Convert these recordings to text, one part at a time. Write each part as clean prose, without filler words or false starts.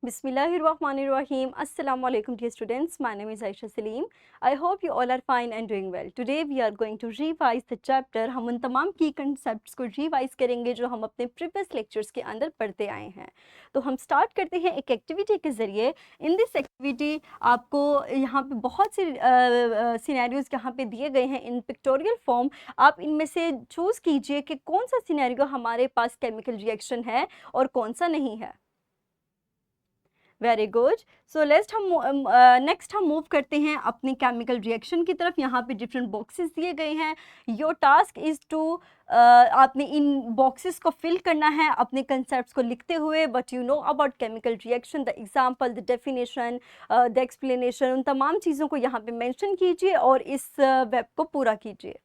Bismillahirrahmanirrahim. Assalamu alaikum dear students. My name is Aisha Salim. I hope you all are fine and doing well. Today we are going to revise the chapter. हम उन तमाम की concepts को revise करेंगे जो हम अपने previous lectures के अंदर पढ़ते आए हैं. तो हम start करते हैं एक activity के ज़रिए. In this activity आपको यहाँ पे बहुत से scenarios यहाँ पे दिए गए हैं in pictorial form. आप इनमें से choose कीजिए कि कौन सा scenario हमारे पास chemical reaction है और कौन सा नहीं है. Very good. सो नेक्स्ट हम मूव करते हैं अपनी केमिकल रिएक्शन की तरफ. यहाँ पे डिफरेंट बॉक्सेस दिए गए हैं. योर टास्क इज़ टू आपने इन बॉक्सेस को फिल करना है अपने कंसेप्ट्स को लिखते हुए. But you know about chemical reaction, the example, the definition, the explanation, उन तमाम चीज़ों को यहाँ पे मेंशन कीजिए और इस वेब को पूरा कीजिए.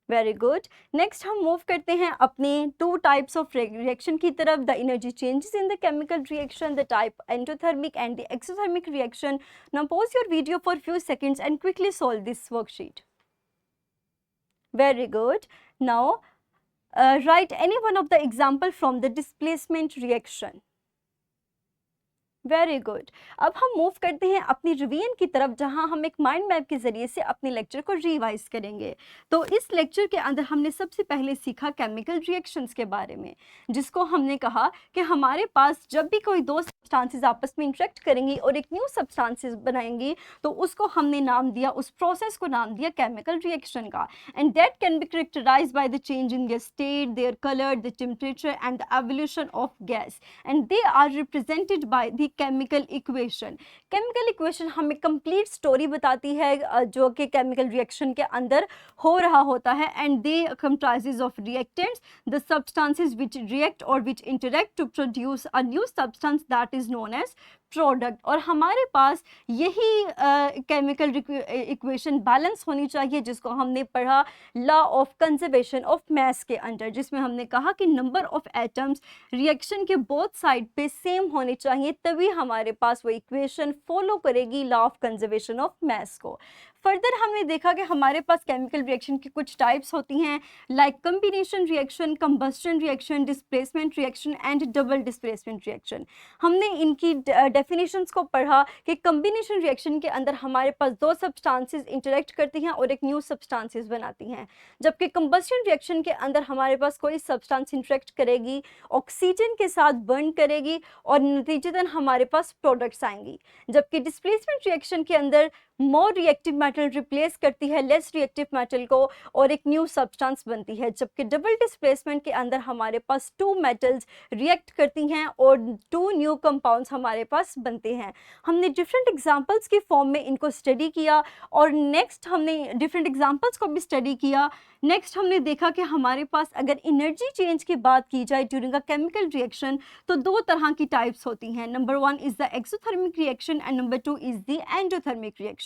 Very good. नेक्स्ट हम मूव करते हैं अपने टू टाइप्स ऑफ रिएक्शन की तरफ. The energy changes in the chemical reaction, the type endothermic and the exothermic reaction. Now pause your video for few seconds and quickly solve this worksheet. Very good. Now right any one of the example from the displacement reaction. Very good. अब हम move करते हैं अपनी revision की तरफ जहां हम एक माइंड मैप के ज़रिए से अपने लेक्चर को रिवाइज करेंगे. तो इस लेक्चर के अंदर हमने सबसे पहले सीखा केमिकल रिएक्शंस के बारे में, जिसको हमने कहा कि हमारे पास जब भी कोई दो सब्सटेंसेस आपस में इंटरेक्ट करेंगी और एक न्यू सब्सटेंसेस बनाएंगी तो उसको हमने नाम दिया, उस प्रोसेस को नाम दिया केमिकल रिएक्शन का. And that can be characterise by the change in their state, their colour, the temperature and the evolution of gas. And they are represented by the chemical equation. Chemical equation हमें complete story बताती है जो कि chemical reaction के अंदर हो रहा होता है. And they comprises of reactants, the substances which react और which interact to produce a new substance that is known as product. और हमारे पास यही केमिकल इक्वेशन बैलेंस होनी चाहिए जिसको हमने पढ़ा law of conservation of mass के अंडर, जिसमें हमने कहा कि नंबर ऑफ एटम्स रिएक्शन के बोथ साइड पे सेम होने चाहिए, तभी हमारे पास वो इक्वेशन फॉलो करेगी law of conservation of mass को. फर्दर हमने देखा कि हमारे पास केमिकल रिएक्शन की कुछ टाइप्स होती हैं like combination reaction, combustion reaction, displacement reaction and double displacement reaction. हमने इनकी डेफिनेशंस को पढ़ा कि कम्बिनेशन रिएक्शन के अंदर हमारे पास दो सब्सटेंसेस इंटरेक्ट करती हैं और एक न्यू सब्सटेंसेस बनाती हैं, जबकि कंबस्टन रिएक्शन के अंदर हमारे पास कोई सब्सटेंस इंटरेक्ट करेगी, ऑक्सीजन के साथ बर्न करेगी और नतीजतन हमारे पास प्रोडक्ट्स आएंगी. जबकि डिस्प्लेसमेंट रिएक्शन के अंदर मोर रिएक्टिव मेटल रिप्लेस करती है लेस रिएक्टिव मेटल को और एक न्यू सब्सटेंस बनती है. जबकि डबल डिस्प्लेसमेंट के अंदर हमारे पास टू मेटल्स रिएक्ट करती हैं और टू न्यू कंपाउंड्स हमारे पास बनते हैं. हमने डिफरेंट एग्जांपल्स की फॉर्म में इनको स्टडी किया और नेक्स्ट हमने डिफरेंट एग्जांपल्स को भी स्टडी किया. नेक्स्ट हमने देखा कि हमारे पास अगर एनर्जी चेंज की बात की जाए ड्यूरिंग अ केमिकल रिएक्शन तो दो तरह की टाइप्स होती हैं. Number one is the exothermic reaction and number two is the endothermic reaction.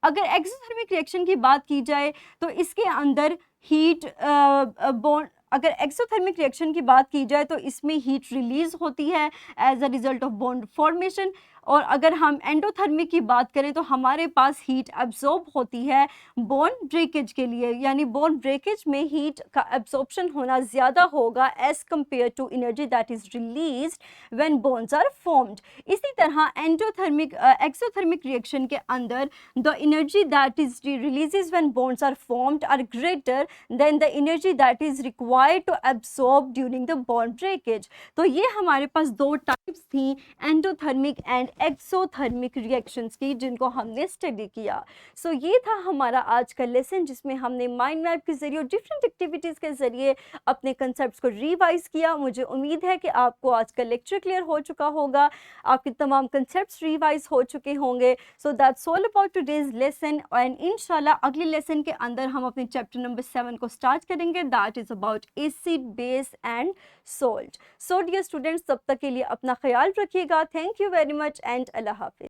अगर एक्सोथर्मिक रिएक्शन की बात की जाए तो इसके अंदर हीट बॉन्ड, अगर एक्सोथर्मिक रिएक्शन की बात की जाए तो इसमें हीट रिलीज होती है as a result of bond formation. और अगर हम एंडोथर्मिक की बात करें तो हमारे पास हीट एब्जॉर्ब होती है बॉन्ड ब्रेकेज के लिए, यानी बॉन्ड ब्रेकेज में हीट का एब्जॉर्प्शन होना ज़्यादा होगा as compare to energy that is released when bonds are formed. इसी तरह एंडोथर्मिक एक्सोथर्मिक रिएक्शन के अंदर the energy that is releases when bonds are formed are greater than the energy that is required to absorb during the bond breakage. तो ये हमारे पास दो types थी endothermic and exothermic reactions की जिनको हमने स्टडी किया. सो ये था हमारा आज का लेसन जिसमें हमने माइंड मैप के जरिए और डिफरेंट एक्टिविटीज़ के जरिए अपने कंसेप्ट्स को रिवाइज किया. मुझे उम्मीद है कि आपको आज का लेक्चर क्लियर हो चुका होगा, आपके तमाम कंसेप्ट्स रिवाइज हो चुके होंगे. So that's all about today's lesson and इंशाल्लाह अगले लेसन के अंदर हम अपने चैप्टर नंबर 7 को स्टार्ट करेंगे. That is about acid, base and salt. So dear students, तब तक के लिए अपना ख्याल रखिएगा. Thank you very much and Allah Hafiz.